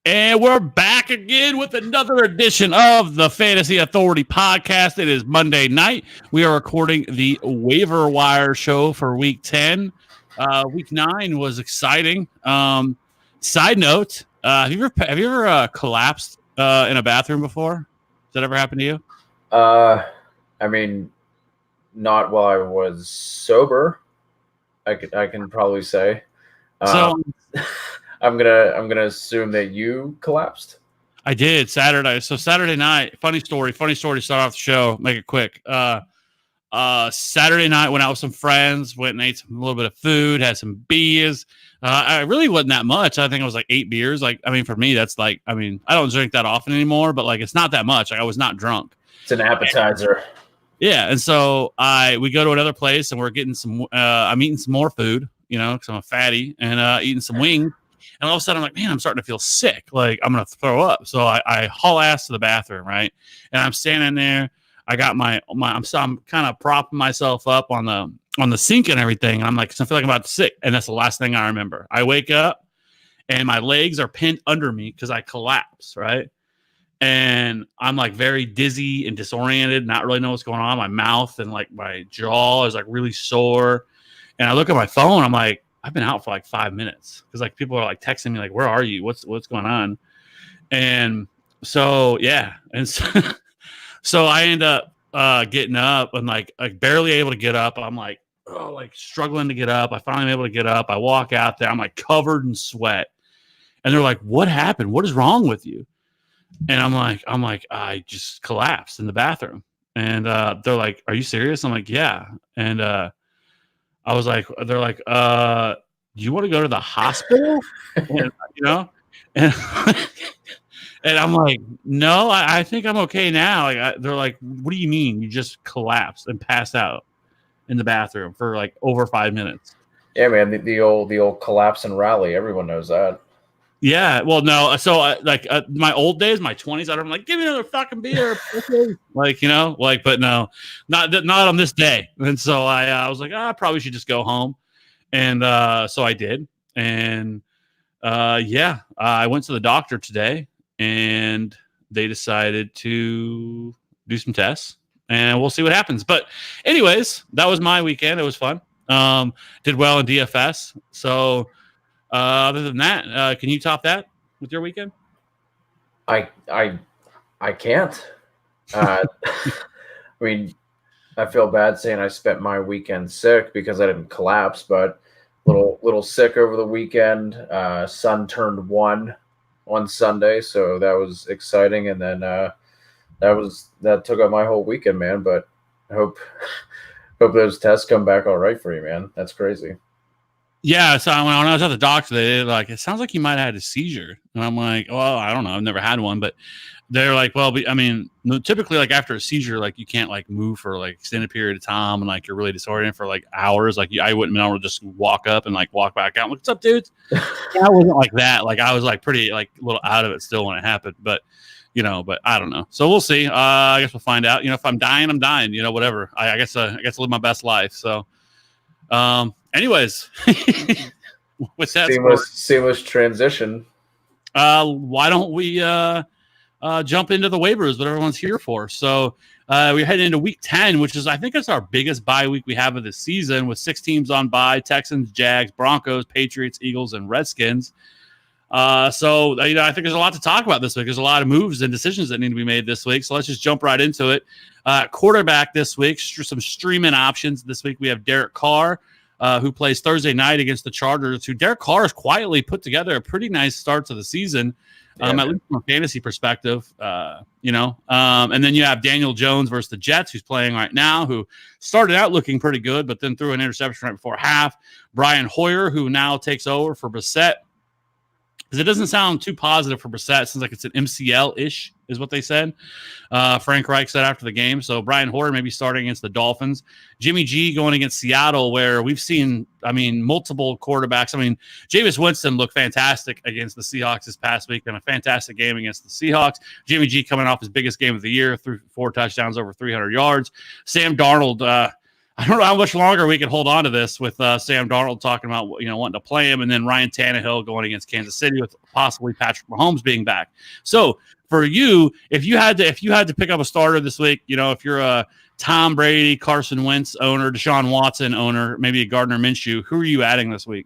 And we're back again with another edition of the Fantasy Authority podcast. It is Monday night. We are recording the Waiver Wire show for Week 10. Week 9 was exciting. Side note, have you ever collapsed in a bathroom before? Has that ever happened to you? I mean, not while I was sober. I can probably say. So I'm gonna assume that you collapsed. I did Saturday. So Saturday night, funny story to start off the show. Make it quick. Saturday night went out with some friends, went and ate a little bit of food, had some beers. I really wasn't that much. I think it was like 8 beers. For me, that's I don't drink that often anymore, but it's not that much. I was not drunk. It's an appetizer. Yeah, and so we go to another place and we're getting some. I'm eating some more food, because I'm a fatty, and eating some wings. And all of a sudden, I'm like, man, I'm starting to feel sick. I'm going to throw up. So I haul ass to the bathroom, right? And I'm standing there. I got I'm kind of propping myself up on the sink and everything. And I'm like, I feel like I'm about to sick. And that's the last thing I remember. I wake up and my legs are pinned under me because I collapse, right? And I'm very dizzy and disoriented, not really know what's going on. My mouth and my jaw is really sore. And I look at my phone. I'm like, I've been out for 5 minutes because people are texting me where are you? What's going on? And so yeah, and so I end up getting up and barely able to get up. I'm struggling to get up. I finally am able to get up. I walk out there. I'm covered in sweat, and they're like, "What happened? What is wrong with you?" And I'm like, I just collapsed in the bathroom. And they're like, "Are you serious?" I'm like, "Yeah." And I was like, they're like, do you want to go to the hospital? And, and, and I'm like, no, I think I'm okay now. They're like, what do you mean? You just collapsed and passed out in the bathroom for over 5 minutes. Yeah, man, the old collapse and rally. Everyone knows that. Yeah, well, no. So, my old days, my 20s, I'm like, give me another fucking beer, but no, not on this day. And so I was like, I probably should just go home, and so I did, and I went to the doctor today, and they decided to do some tests, and we'll see what happens. But, anyways, that was my weekend. It was fun. Did well in DFS. So. Other than that, can you top that with your weekend? I can't. I feel bad saying I spent my weekend sick because I didn't collapse, but little sick over the weekend. Son turned 1 on Sunday, so that was exciting, and then that took up my whole weekend, man. But I hope those tests come back all right for you, man. That's crazy. Yeah, so when I was at the doctor, they it sounds like you might have had a seizure. And I'm like, well, I don't know. I've never had one. But they're like, well, typically, after a seizure, you can't, move for, extended period of time. And, you're really disoriented for, hours. I wouldn't be able to just walk up and, walk back out. I'm like, what's up, dudes? I wasn't like that. I was, pretty, a little out of it still when it happened. But, but I don't know. So we'll see. I guess we'll find out. If I'm dying, I'm dying. Whatever. I guess I live my best life. So, anyways, with that seamless transition. Why don't we jump into the waivers, what everyone's here for? So we're heading into week 10, which is, I think it's our biggest bye week we have of this season, with 6 teams on bye: Texans, Jags, Broncos, Patriots, Eagles, and Redskins. I think there's a lot to talk about this week. There's a lot of moves and decisions that need to be made this week. So let's just jump right into it. Quarterback this week, some streaming options this week. We have Derek Carr, who plays Thursday night against the Chargers, who Derek Carr has quietly put together a pretty nice start to the season, at least from a fantasy perspective, and then you have Daniel Jones versus the Jets, who's playing right now, who started out looking pretty good, but then threw an interception right before half. Brian Hoyer, who now takes over for Brissett, because it doesn't sound too positive for Brissett. It sounds like it's an MCL-ish is what they said. Frank Reich said after the game. So Brian Hoyer may be starting against the Dolphins. Jimmy G going against Seattle, where we've seen, multiple quarterbacks. Jameis Winston looked fantastic against the Seahawks this past week, and a fantastic game against the Seahawks. Jimmy G coming off his biggest game of the year, threw 4 touchdowns, over 300 yards. Sam Darnold, I don't know how much longer we can hold on to this with Sam Darnold talking about wanting to play him, and then Ryan Tannehill going against Kansas City with possibly Patrick Mahomes being back. So for you, if you had to pick up a starter this week, if you're a Tom Brady, Carson Wentz owner, Deshaun Watson owner, maybe a Gardner Minshew, who are you adding this week?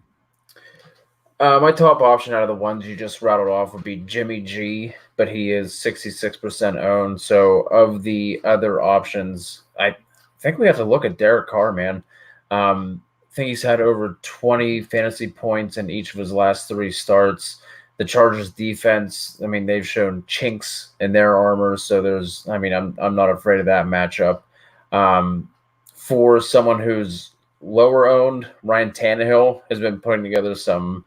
My top option out of the ones you just rattled off would be Jimmy G, but he is 66% owned. So of the other options, I think we have to look at Derek Carr, man. I think he's had over 20 fantasy points in each of his last 3 starts. The Chargers defense, I mean, they've shown chinks in their armor. So I'm not afraid of that matchup. For someone who's lower owned, Ryan Tannehill has been putting together some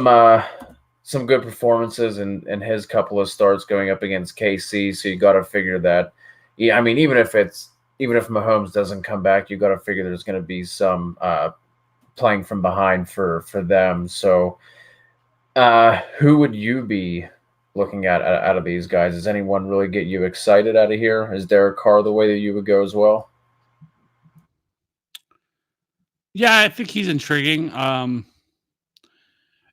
good performances in his couple of starts going up against KC. So you got to figure that. Yeah, I mean, even if Mahomes doesn't come back, you got to figure there's going to be some playing from behind for them. So who would you be looking at out of these guys? Does anyone really get you excited out of here? Is Derek Carr the way that you would go as well? Yeah, I think he's intriguing.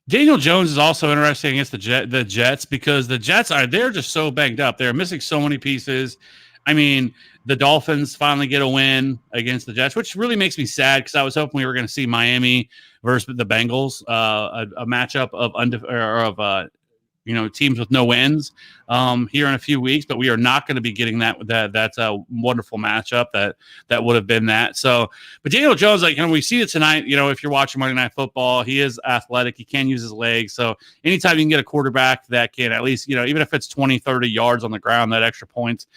Daniel Jones is also interesting against the Jets because the Jets they're just so banged up. They're missing so many pieces. I mean, the Dolphins finally get a win against the Jets, which really makes me sad because I was hoping we were going to see Miami versus the Bengals, a matchup of teams with no wins here in a few weeks, but we are not going to be getting that. That's a wonderful matchup that would have been that. So, but Daniel Jones, we see it tonight. If you're watching Monday Night Football, he is athletic. He can use his legs. So anytime you can get a quarterback that can at least, even if it's 20, 30 yards on the ground, that extra points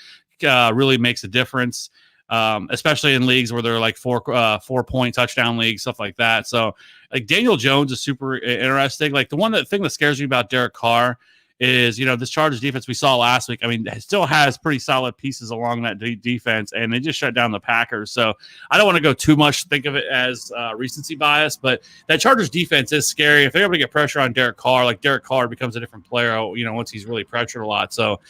really makes a difference. Especially in leagues where they're like 4-point touchdown leagues, stuff like that. So like Daniel Jones is super interesting. Like the thing that scares me about Derek Carr is, this Chargers defense we saw last week. I mean, it still has pretty solid pieces along that defense, and they just shut down the Packers. So I don't want to go too much, think of it as recency bias, but that Chargers defense is scary. If they're able to get pressure on Derek Carr, like Derek Carr becomes a different player, once he's really pressured a lot. So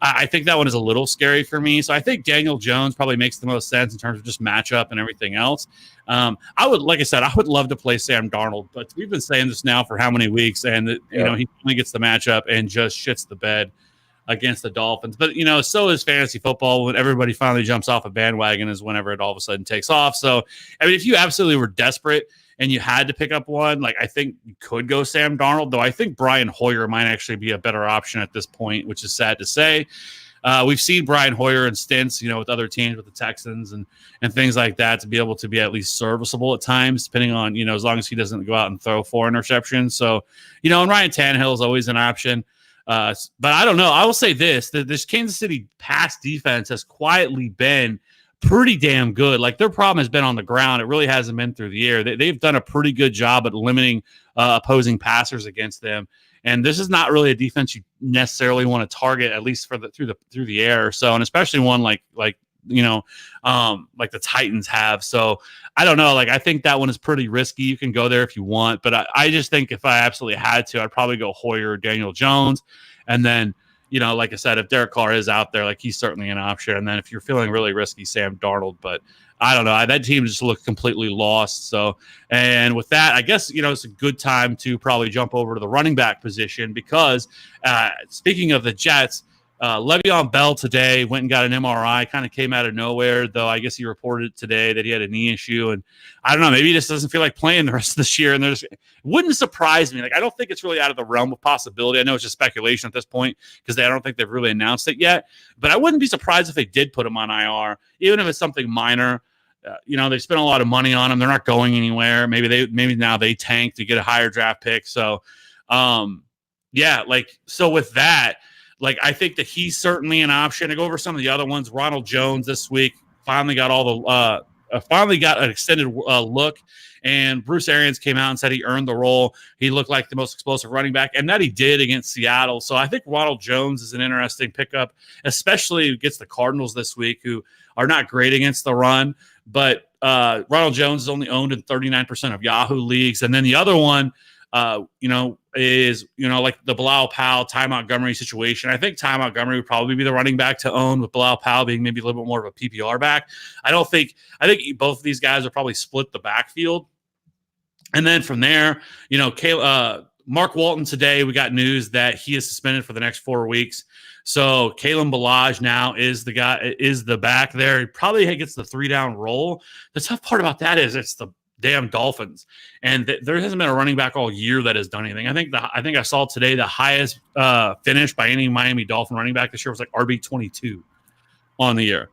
I think that one is a little scary for me. So I think Daniel Jones probably makes the most sense in terms of just matchup and everything else. Like I said, I would love to play Sam Darnold, but we've been saying this now for how many weeks, and he only gets the matchup and just shits the bed against the Dolphins. But so is fantasy football. When everybody finally jumps off a bandwagon is whenever it all of a sudden takes off. So I mean, if you absolutely were desperate and you had to pick up one, like I think you could go Sam Darnold, though I think Brian Hoyer might actually be a better option at this point, which is sad to say. We've seen Brian Hoyer in stints, with other teams, with the Texans and things like that, to be able to be at least serviceable at times, depending on, as long as he doesn't go out and throw 4 interceptions. So, and Ryan Tannehill is always an option. But I don't know. I will say this Kansas City pass defense has quietly been pretty damn good. Like their problem has been on the ground. It really hasn't been through the air. They've done a pretty good job at limiting opposing passers against them. And this is not really a defense you necessarily want to target, at least through the air. So, and especially one like the Titans have. So I don't know. Like I think that one is pretty risky. You can go there if you want, but I just think if I absolutely had to, I'd probably go Hoyer or Daniel Jones, and then. Like I said, if Derek Carr is out there, like he's certainly an option. And then if you're feeling really risky, Sam Darnold. But I don't know. That team just looked completely lost. So, and with that, I guess, it's a good time to probably jump over to the running back position because speaking of the Jets, Le'Veon Bell today went and got an MRI, kind of came out of nowhere, though I guess he reported today that he had a knee issue. And I don't know, maybe he just doesn't feel like playing the rest of this year. And it wouldn't surprise me. Like, I don't think it's really out of the realm of possibility. I know it's just speculation at this point because I don't think they've really announced it yet. But I wouldn't be surprised if they did put him on IR, even if it's something minor. They spent a lot of money on him. They're not going anywhere. Maybe now they tank to get a higher draft pick. So, so with that, I think that he's certainly an option. To go over some of the other ones, Ronald Jones this week finally got an extended look, and Bruce Arians came out and said he earned the role. He looked like the most explosive running back, and that he did against Seattle. So I think Ronald Jones is an interesting pickup, especially against the Cardinals this week, who are not great against the run. But Ronald Jones is only owned in 39% of Yahoo leagues, and then the other one. is, like the Bilal Powell, Ty Montgomery situation. I think Ty Montgomery would probably be the running back to own, with Bilal Powell being maybe a little bit more of a PPR back. I think both of these guys will probably split the backfield. And then from there, Mark Walton today, we got news that he is suspended for the next 4 weeks. So Kalen Ballage now is the back there. He probably gets the 3-down role. The tough part about that is it's the damn Dolphins, and there hasn't been a running back all year that has done anything. I think I saw today the highest finish by any Miami Dolphin running back this year was like RB22 on the year,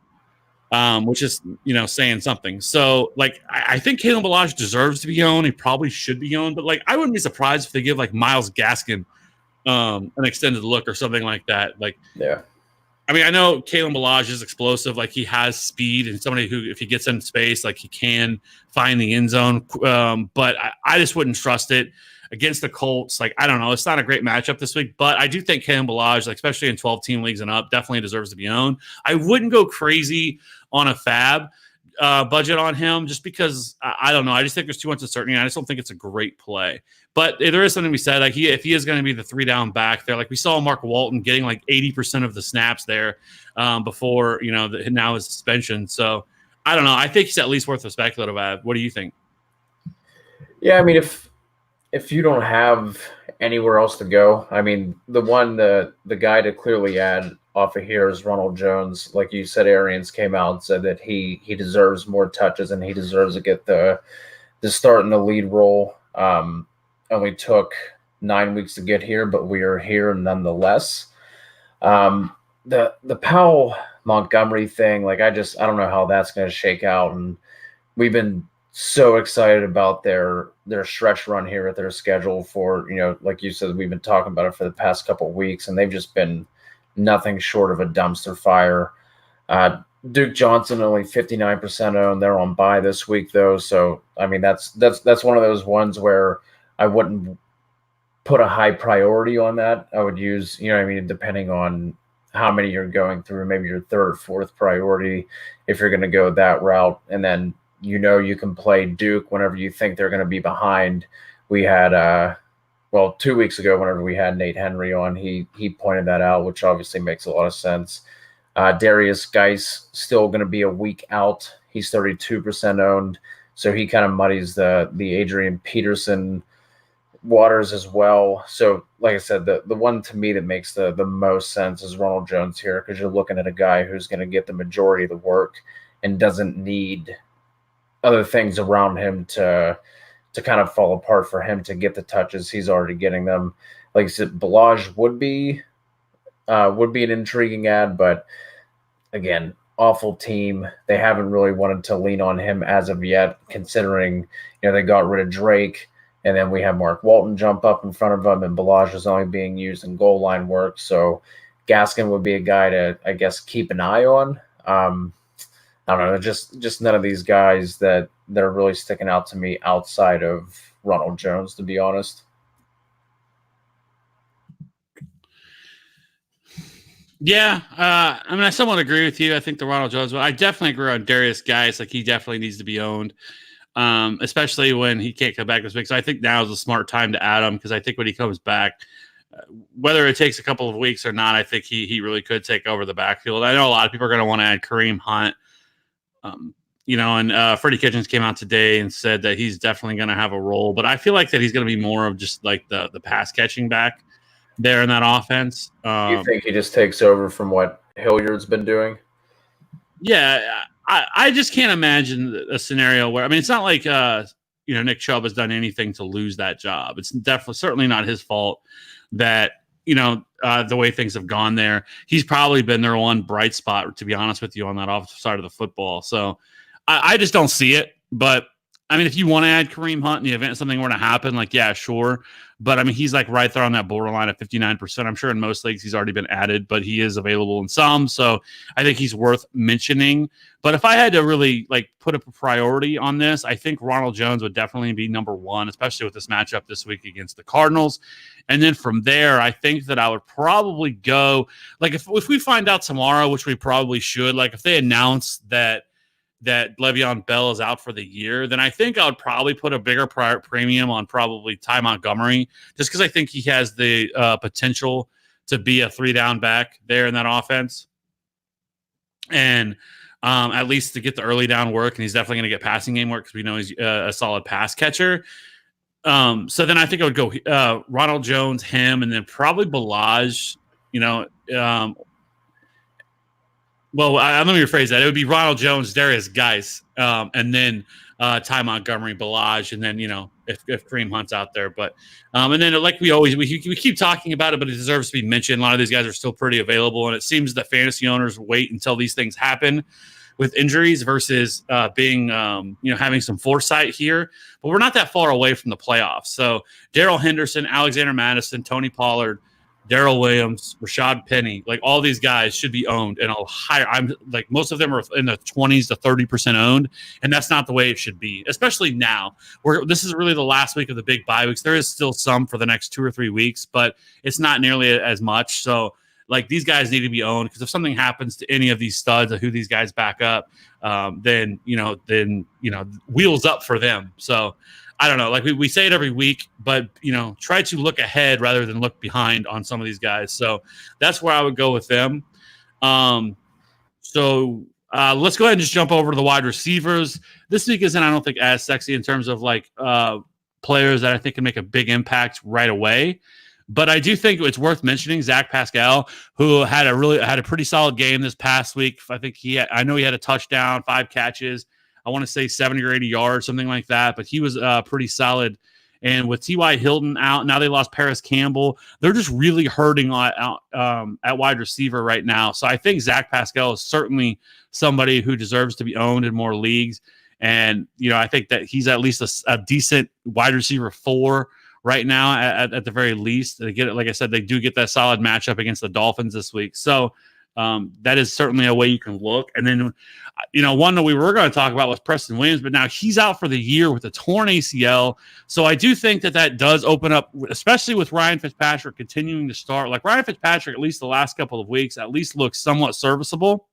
which is saying something. So like I think Kalen Ballage deserves to be owned. He probably should be owned, but like I wouldn't be surprised if they give like Myles Gaskin an extended look or something like that. Like, yeah. I mean, I know Kalen Ballage is explosive. Like, he has speed, and somebody who, if he gets in space, like, he can find the end zone. But I just wouldn't trust it against the Colts. Like, I don't know. It's not a great matchup this week, but I do think Kalen Ballage, like, especially in 12-team leagues and up, definitely deserves to be owned. I wouldn't go crazy on a fab budget on him, just because I don't know. I just think there's too much uncertainty. And I just don't think it's a great play. But there is something to be said. Like, if he is going to be the 3-down back there, like we saw Mark Walton getting like 80% of the snaps there before now his suspension. So I don't know. I think he's at least worth a speculative ad. What do you think? Yeah, I mean, if you don't have anywhere else to go, I mean, the guy to clearly add off of here is Ronald Jones. Like you said, Arians came out and said that he deserves more touches and he deserves to get the start in the lead role. Only took 9 weeks to get here, but we are here nonetheless. The Powell Montgomery thing, like I don't know how that's going to shake out, and we've been so excited about their stretch run here at their schedule for, like you said, we've been talking about it for the past couple of weeks, and they've just been nothing short of a dumpster fire. Duke Johnson only 59% owned. They're on bye this week though, so I mean that's one of those ones where I wouldn't put a high priority on that. I would use, depending on how many you're going through, maybe your third or fourth priority if you're going to go that route. And then, you can play Duke whenever you think they're going to be behind. We had, 2 weeks ago, whenever we had Nate Henry on, he pointed that out, which obviously makes a lot of sense. Darius Geis still going to be a week out. He's 32% owned. So he kind of muddies the Adrian Peterson waters as well. So like I said, the one to me that makes the most sense is Ronald Jones here, because you're looking at a guy who's going to get the majority of the work and doesn't need other things around him to kind of fall apart for him to get the touches. He's already getting them. Like I said, Ballage would be an intriguing ad, but again, awful team. They haven't really wanted to lean on him as of yet, considering they got rid of Drake. And then we have Mark Walton jump up in front of him, and Ballage is only being used in goal line work. So Gaskin would be a guy to, I guess, keep an eye on. I don't know, just none of these guys that are really sticking out to me outside of Ronald Jones, to be honest. Yeah, I mean, I somewhat agree with you. I think the Ronald Jones, but I definitely agree on Darius Geis. Like, he definitely needs to be owned. Especially when he can't come back this week. So I think now is a smart time to add him, because I think when he comes back, whether it takes a couple of weeks or not, I think he really could take over the backfield. I know a lot of people are going to want to add Kareem Hunt, and Freddie Kitchens came out today and said that he's definitely going to have a role, but I feel like that he's going to be more of just like the pass catching back there in that offense. You think he just takes over from what Hilliard's been doing? Yeah, I just can't imagine a scenario where, I mean, it's not like Nick Chubb has done anything to lose that job. It's certainly not his fault that the way things have gone there. He's probably been their one bright spot, to be honest with you, on that offensive side of the football. So I just don't see it. But I mean, if you want to add Kareem Hunt in the event something were to happen, like, yeah, sure. But I mean, he's like right there on that borderline at 59%. I'm sure in most leagues he's already been added, but he is available in some. So I think he's worth mentioning. But if I had to really like put up a priority on this, I think Ronald Jones would definitely be number one, especially with this matchup this week against the Cardinals. And then from there, I think that I would probably go, like, if we find out tomorrow, which we probably should, like if they announce that that Le'Veon Bell is out for the year, then I think I would probably put a bigger premium on probably Ty Montgomery, just because I think he has the potential to be a 3-down back there in that offense. And at least to get the early down work, and he's definitely going to get passing game work because we know he's a solid pass catcher. So then I think I would go Ronald Jones, him, and then probably Balaj. Let me rephrase that. It would be Ronald Jones, Darius Geis, and then Ty Montgomery, Balaj, and then if Kareem Hunt's out there. But and then like we keep talking about it, but it deserves to be mentioned. A lot of these guys are still pretty available, and it seems that fantasy owners wait until these things happen with injuries versus being having some foresight here. But we're not that far away from the playoffs. So Darrell Henderson, Alexander Madison, Tony Pollard, Darrell Williams, Rashad Penny, like all these guys should be owned and higher. I'm like most of them are in the 20s to 30% owned, and that's not the way it should be, especially now. This is really the last week of the big bye weeks. There is still some for the next 2 or 3 weeks, but it's not nearly as much. So like these guys need to be owned because if something happens to any of these studs of who these guys back up, then wheels up for them. So I don't know. Like we say it every week, but try to look ahead rather than look behind on some of these guys. So that's where I would go with them. So let's go ahead and just jump over to the wide receivers. This week isn't, I don't think, as sexy in terms of like players that I think can make a big impact right away. But I do think it's worth mentioning Zach Pascal, who had a pretty solid game this past week. I think I know he had a touchdown, 5 catches. I want to say 70 or 80 yards, something like that. But he was pretty solid. And with T.Y. Hilton out, now they lost Paris Campbell. They're just really hurting at wide receiver right now. So I think Zach Pascal is certainly somebody who deserves to be owned in more leagues. And, I think that he's at least a decent wide receiver 4 right now at the very least. They get it. Like I said, they do get that solid matchup against the Dolphins this week. So that is certainly a way you can look. And then, one that we were going to talk about was Preston Williams, but now he's out for the year with a torn ACL. So I do think that does open up, especially with Ryan Fitzpatrick continuing to start. Like Ryan Fitzpatrick, at least the last couple of weeks, at least looks somewhat serviceable.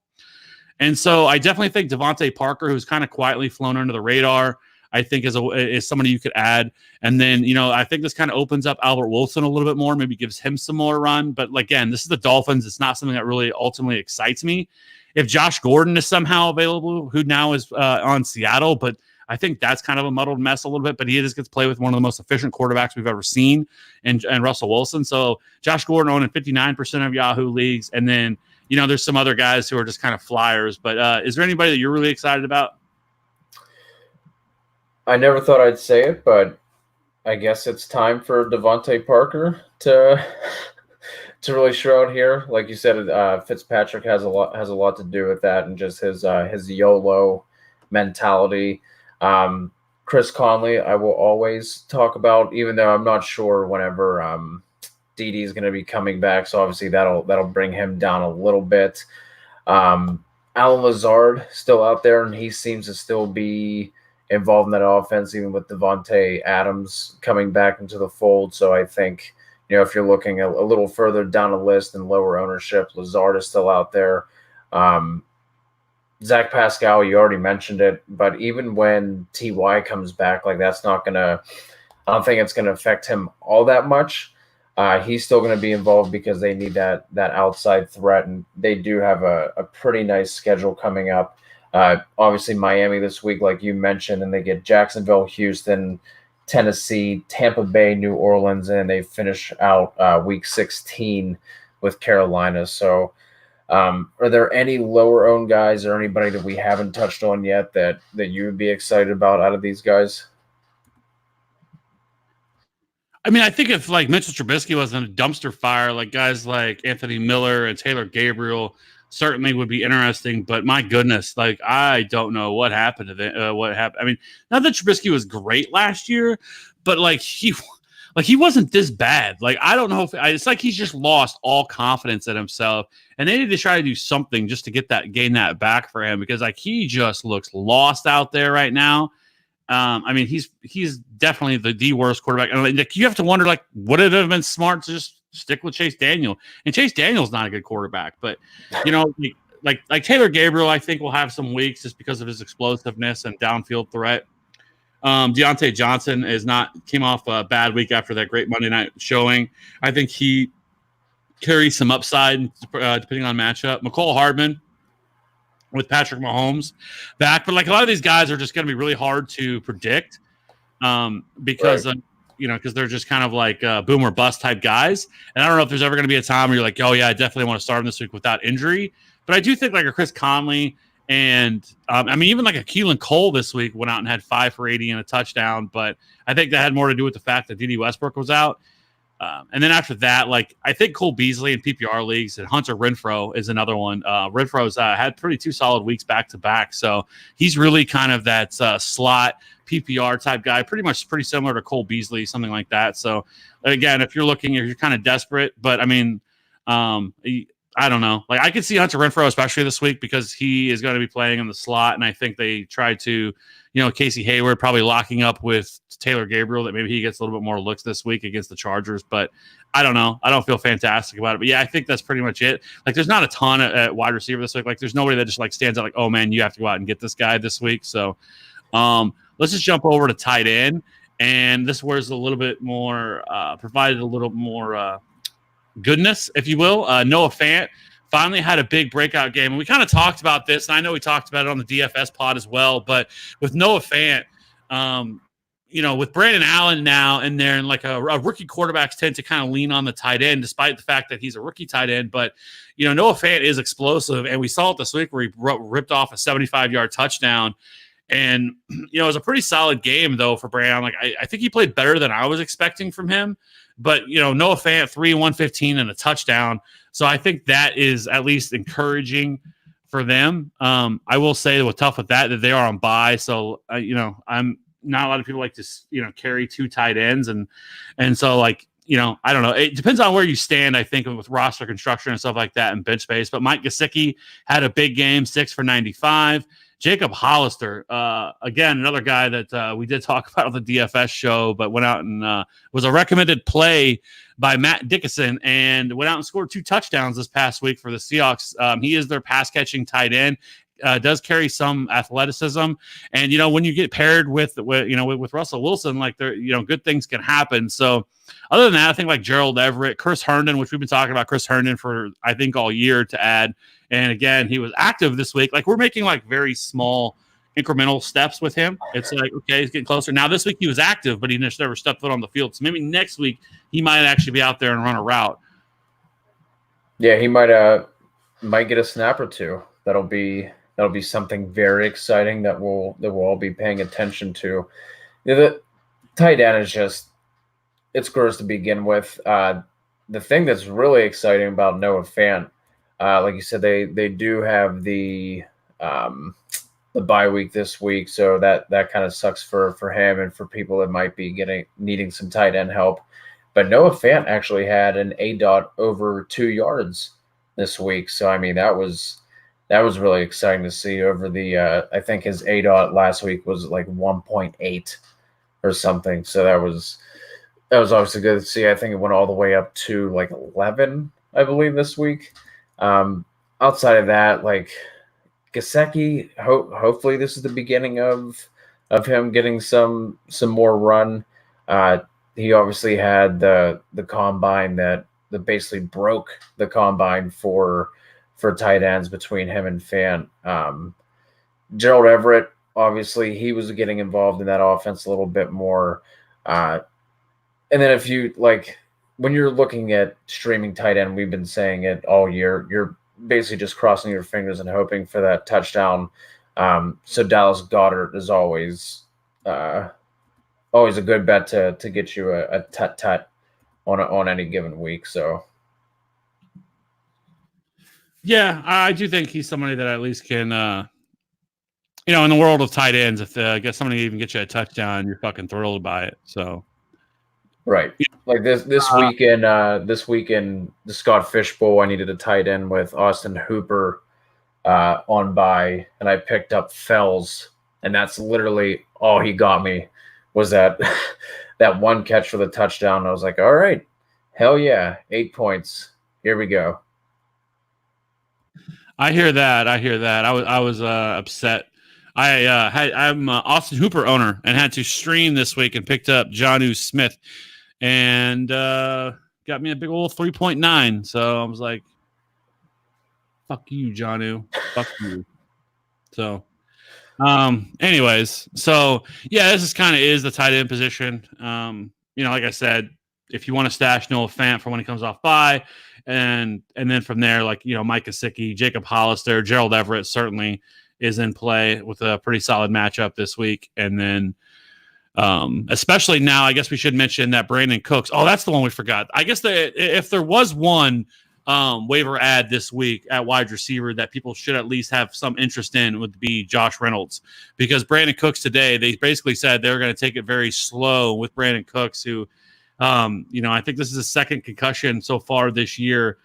And so I definitely think Devontae Parker, who's kind of quietly flown under the radar, I think is somebody you could add. And then, I think this kind of opens up Albert Wilson a little bit more, maybe gives him some more run. But again, this is the Dolphins. It's not something that really ultimately excites me. If Josh Gordon is somehow available, who now is on Seattle, but I think that's kind of a muddled mess a little bit, but he just gets to play with one of the most efficient quarterbacks we've ever seen and Russell Wilson. So Josh Gordon owned in 59% of Yahoo leagues. And then, there's some other guys who are just kind of flyers, but is there anybody that you're really excited about? I never thought I'd say it, but I guess it's time for Devontae Parker to really show out here. Like you said, Fitzpatrick has a lot to do with that, and just his YOLO mentality. Chris Conley, I will always talk about, even though I'm not sure whenever DD is going to be coming back. So obviously that'll bring him down a little bit. Alan Lazard still out there, and he seems to still be involved in that offense, even with Devontae Adams coming back into the fold. So I think, if you're looking a little further down the list and lower ownership, Lazard is still out there. Zach Pascal, you already mentioned it, but even when TY comes back, like I don't think it's going to affect him all that much. He's still going to be involved because they need that outside threat, and they do have a pretty nice schedule coming up. Obviously Miami this week, like you mentioned, and they get Jacksonville, Houston, Tennessee, Tampa Bay, New Orleans, and they finish out week 16 with Carolina. So are there any lower owned guys or anybody that we haven't touched on yet that you would be excited about out of these guys? I mean, I think if like Mitchell Trubisky wasn't a dumpster fire, like guys like Anthony Miller and Taylor Gabriel certainly would be interesting, but my goodness, like I don't know what happened to them. What happened? I mean, not that Trubisky was great last year, but like he wasn't this bad. Like I don't know if it's like he's just lost all confidence in himself, and they need to try to do something just to gain that back for him because like he just looks lost out there right now. I mean, he's definitely the worst quarterback. And like, you have to wonder, like, would it have been smart to just stick with Chase Daniel? And Chase Daniel's not a good quarterback, but like Taylor Gabriel, I think will have some weeks just because of his explosiveness and downfield threat. Deontay Johnson came off a bad week after that great Monday night showing. I think he carries some upside depending on matchup. McCole Hardman with Patrick Mahomes back, but like a lot of these guys are just going to be really hard to predict because Right. because they're just kind of like boom or bust type guys. And I don't know if there's ever going to be a time where you're like, oh yeah, I definitely want to start him this week without injury. But I do think like a Chris Conley and even like a Keelan Cole this week went out and had 5 for 80 and a touchdown. But I think that had more to do with the fact that D.D. Westbrook was out. And then after that, like I think Cole Beasley in PPR leagues and Hunter Renfrow is another one. Renfro's had two solid weeks back to back, so he's really kind of that slot PPR type guy, pretty similar to Cole Beasley, something like that. So again, if you're kind of desperate, but I mean, I don't know. Like I could see Hunter Renfrow especially this week because he is going to be playing in the slot, and I think they tried to. Casey Hayward probably locking up with Taylor Gabriel that maybe he gets a little bit more looks this week against the Chargers. But I don't know. I don't feel fantastic about it. But, yeah, I think that's pretty much it. Like, there's not a ton at wide receiver this week. Like, there's nobody that just, like, stands out like, oh, man, you have to go out and get this guy this week. So let's just jump over to tight end. And this was a little bit more provided a little more goodness, if you will. Noah Fant finally had a big breakout game. And we kind of talked about this, and I know we talked about it on the DFS pod as well, but with Noah Fant, with Brandon Allen now in there, and like a rookie quarterbacks tend to kind of lean on the tight end, despite the fact that he's a rookie tight end. But, Noah Fant is explosive, and we saw it this week where he ripped off a 75-yard touchdown. And, it was a pretty solid game, though, for Brandon. Like, I think he played better than I was expecting from him. But, Noah Fant, 115 and a touchdown. So I think that is at least encouraging for them. I will say that tough with that they are on bye. So, I'm not a lot of people like to, carry 2 tight ends. And so like, I don't know. It depends on where you stand, I think, with roster construction and stuff like that and bench space. But Mike Gesicki had a big game, 6 for 95. Jacob Hollister, again, another guy that we did talk about on the DFS show, but went out and was a recommended play by Matt Dickinson and went out and scored 2 touchdowns this past week for the Seahawks. He is their pass-catching tight end. Does carry some athleticism, and when you get paired with Russell Wilson, like good things can happen. So, other than that, I think like Gerald Everett, Chris Herndon, which we've been talking about Chris Herndon for I think all year to add, and again he was active this week. Like we're making like very small incremental steps with him. It's like okay, he's getting closer. Now this week he was active, but he just never stepped foot on the field. So maybe next week he might actually be out there and run a route. Yeah, he might get a snap or two. That'll be something very exciting that we'll all be paying attention to. The tight end is just it's gross to begin with. The thing that's really exciting about Noah Fant, like you said, they do have the bye week this week, so that kind of sucks for him and for people that might be needing some tight end help. But Noah Fant actually had an ADOT over 2 yards this week, so I mean that was really exciting to see. Over the I think his ADOT last week was like 1.8 or something, so that was obviously good to see. I think it went all the way up to like 11, I believe, this week. Outside of that, like Gesicki, hopefully this is the beginning of him getting some more run. He obviously had the combine that basically broke the combine for tight ends between him and Fant. Gerald Everett, obviously, he was getting involved in that offense a little bit more. And then if you like, when you're looking at streaming tight end, we've been saying it all year, you're basically just crossing your fingers and hoping for that touchdown. So Dallas Goedert is always a good bet to get you a tut on any given week. So. Yeah, I do think he's somebody that at least can, in the world of tight ends, if I guess somebody even gets you a touchdown, you're fucking thrilled by it. So, right, like this weekend, the Scott Fish Bowl, I needed a tight end with Austin Hooper on bye, and I picked up Fells, and that's literally all he got me was that one catch for the touchdown. I was like, all right, hell yeah, 8 points, here we go. I hear that. I was upset. I'm an Austin Hooper owner and had to stream this week and picked up Jonnu Smith and got me a big old 3.9. So I was like, fuck you, Jonnu. Fuck you. So anyways, so yeah, this is kind of is the tight end position. Like I said, if you want to stash Noah Fant for when he comes off bye, and then from there, like, Mike Gesicki, Jacob Hollister, Gerald Everett certainly is in play with a pretty solid matchup this week. And then especially now, I guess we should mention that Brandon Cooks. Oh, that's the one we forgot. I guess if there was one waiver ad this week at wide receiver that people should at least have some interest in would be Josh Reynolds, because Brandon Cooks today, they basically said they were going to take it very slow with Brandon Cooks, who, I think this is his second concussion so far this year.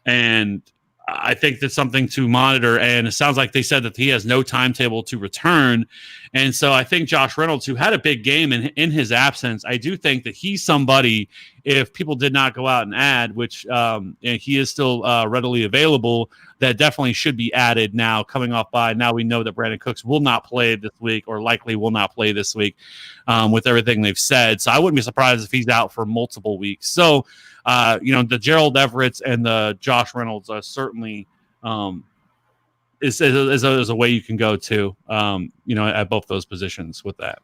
And I think that's something to monitor. And it sounds like they said that he has no timetable to return. And so I think Josh Reynolds, who had a big game in his absence, I do think that he's somebody, if people did not go out and add, which he is still readily available, that definitely should be added now coming off by. Now we know that Brandon Cooks will not play this week, or likely will not play this week with everything they've said. So I wouldn't be surprised if he's out for multiple weeks. So, the Gerald Everetts and the Josh Reynolds are certainly is a way you can go to, at both those positions with that.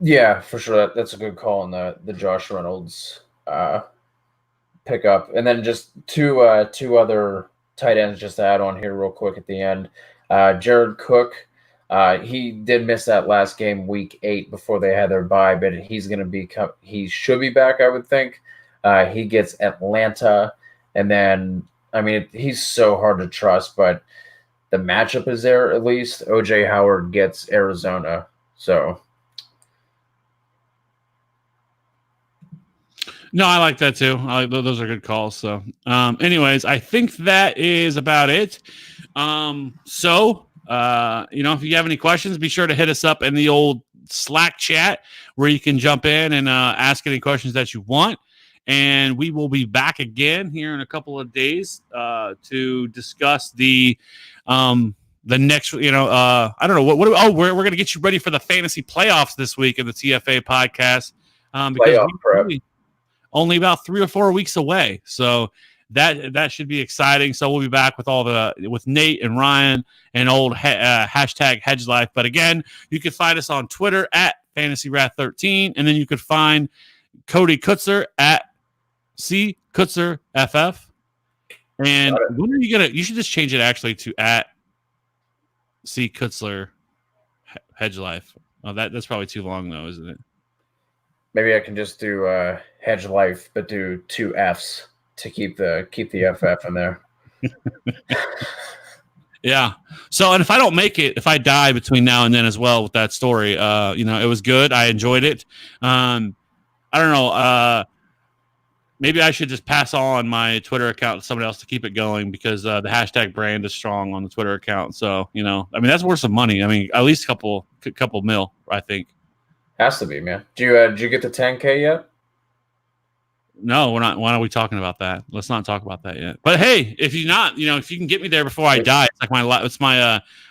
Yeah, for sure. That's a good call on the Josh Reynolds pickup. And then just two other tight ends just to add on here real quick at the end. Jared Cook, he did miss that last game, week 8, before they had their bye, but he should be back, I would think. He gets Atlanta, and then, he's so hard to trust, but the matchup is there at least. OJ Howard gets Arizona, so. No, I like that too. Those are good calls. So, anyways, I think that is about it. If you have any questions, be sure to hit us up in the old Slack chat where you can jump in and ask any questions that you want. And we will be back again here in a couple of days to discuss the next, I don't know we're going to get you ready for the fantasy playoffs this week in the TFA podcast because we're only about 3 or 4 weeks away. So that should be exciting. So we'll be back with Nate and Ryan and old hashtag Hedge Life. But again, you can find us on Twitter at FantasyWrath13, and then you could find Cody Kutzer at CKutzerFF. And when are you should just change it actually to at CKutzler Hedge Life. Oh, that's probably too long though, isn't it? Maybe I can just do Hedge Life, but do 2 Fs to keep the FF in there. Yeah. So, and if I don't make it, if I die between now and then as well with that story, it was good. I enjoyed it. I don't know. Maybe I should just pass on my Twitter account to somebody else to keep it going, because the hashtag brand is strong on the Twitter account. So, that's worth some money. At least a couple mil, I think. Has to be, man. Did you get the 10K yet? No, we're not. Why are we talking about that? Let's not talk about that yet. But hey, if you can get me there before I die, it's like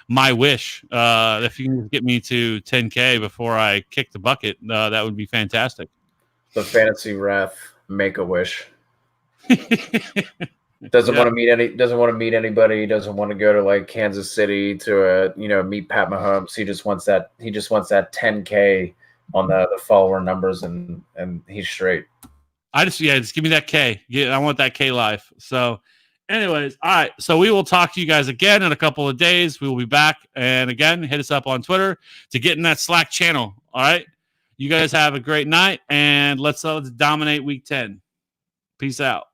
my wish. If you can get me to 10K before I kick the bucket, that would be fantastic. The Fantasy Wrath Make-A-Wish. Doesn't want to meet anybody. Doesn't want to go to like Kansas City to meet Pat Mahomes. He just wants that 10K on the follower numbers, and he's straight. Just give me that K. Yeah, I want that K life. So anyways, all right. So we will talk to you guys again in a couple of days. We will be back. And again, hit us up on Twitter to get in that Slack channel. All right. You guys have a great night, and let's dominate week 10. Peace out.